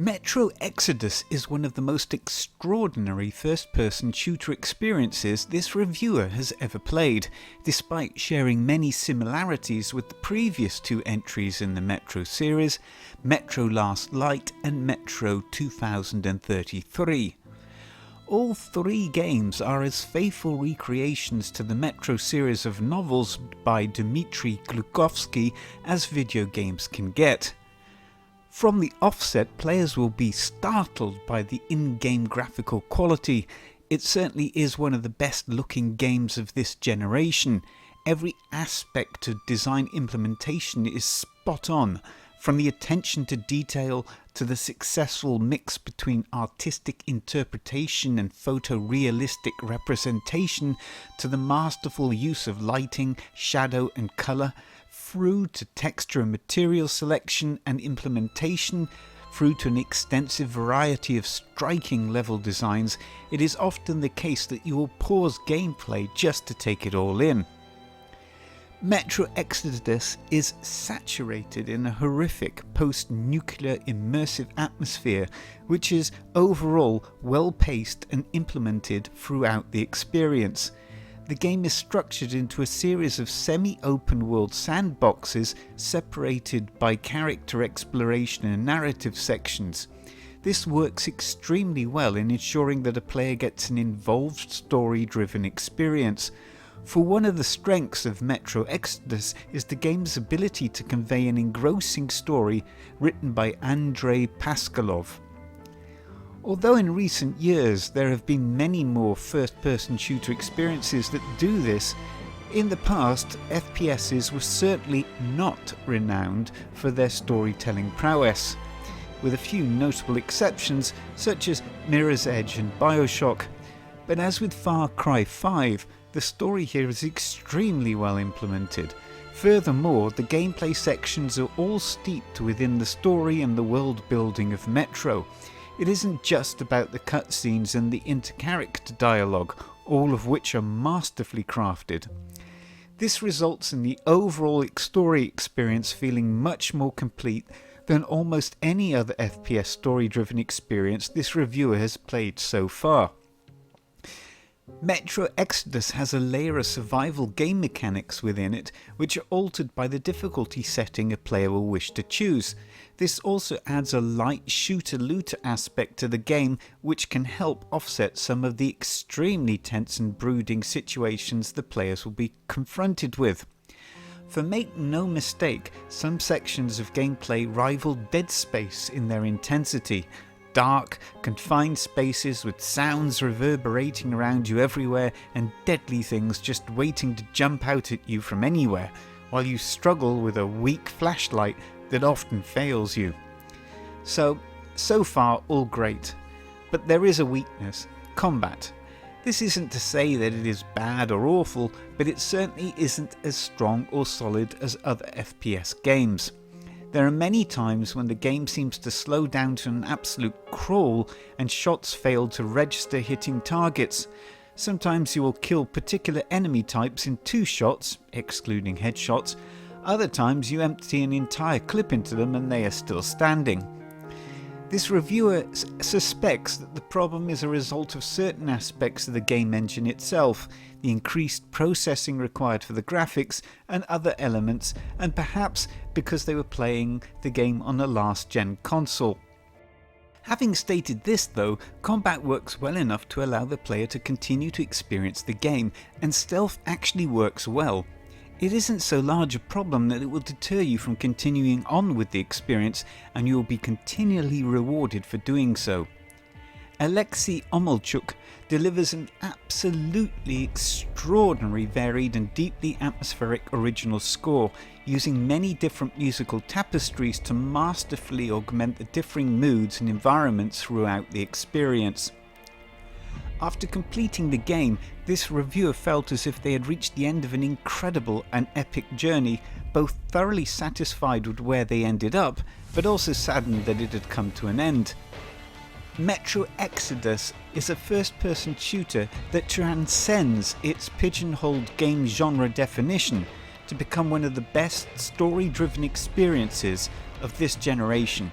Metro Exodus is one of the most extraordinary first-person shooter experiences this reviewer has ever played, despite sharing many similarities with the previous two entries in the Metro series, Metro Last Light and Metro 2033. All three games are as faithful recreations to the Metro series of novels by Dmitry Glukhovsky as video games can get. From the offset, players will be startled by the in-game graphical quality. It certainly is one of the best looking games of this generation. Every aspect of design implementation is spot on, from the attention to detail to the successful mix between artistic interpretation and photorealistic representation to the masterful use of lighting, shadow and colour, through to texture and material selection and implementation, through to an extensive variety of striking level designs. It is often the case that you will pause gameplay just to take it all in. Metro Exodus is saturated in a horrific post-nuclear immersive atmosphere, which is overall well-paced and implemented throughout the experience. The game is structured into a series of semi-open world sandboxes separated by character exploration and narrative sections. This works extremely well in ensuring that a player gets an involved story-driven experience. For one of the strengths of Metro Exodus is the game's ability to convey an engrossing story written by Andrei Paskalov. Although in recent years there have been many more first-person shooter experiences that do this, in the past FPSs were certainly not renowned for their storytelling prowess, with a few notable exceptions such as Mirror's Edge and Bioshock. But as with Far Cry 5, the story here is extremely well implemented. Furthermore, the gameplay sections are all steeped within the story and the world building of Metro. It isn't just about the cutscenes and the inter-character dialogue, all of which are masterfully crafted. This results in the overall story experience feeling much more complete than almost any other FPS story-driven experience this reviewer has played so far. Metro Exodus has a layer of survival game mechanics within it, which are altered by the difficulty setting a player will wish to choose. This also adds a light shooter-looter aspect to the game, which can help offset some of the extremely tense and brooding situations the players will be confronted with. For make no mistake, some sections of gameplay rival Dead Space in their intensity. Dark, confined spaces with sounds reverberating around you everywhere and deadly things just waiting to jump out at you from anywhere, while you struggle with a weak flashlight that often fails you. So far all great, but there is a weakness: combat. This isn't to say that it is bad or awful, but it certainly isn't as strong or solid as other FPS games. There are many times when the game seems to slow down to an absolute crawl and shots fail to register hitting targets. Sometimes you will kill particular enemy types in 2 shots, excluding headshots. Other times you empty an entire clip into them and they are still standing. This reviewer suspects that the problem is a result of certain aspects of the game engine itself, the increased processing required for the graphics and other elements, and perhaps because they were playing the game on a last-gen console. Having stated this though, combat works well enough to allow the player to continue to experience the game, and stealth actually works well. It isn't so large a problem that it will deter you from continuing on with the experience, and you will be continually rewarded for doing so. Alexei Omolchuk delivers an absolutely extraordinary, varied and deeply atmospheric original score, using many different musical tapestries to masterfully augment the differing moods and environments throughout the experience. After completing the game, this reviewer felt as if they had reached the end of an incredible and epic journey, both thoroughly satisfied with where they ended up, but also saddened that it had come to an end. Metro Exodus is a first-person shooter that transcends its pigeonholed game genre definition to become one of the best story-driven experiences of this generation.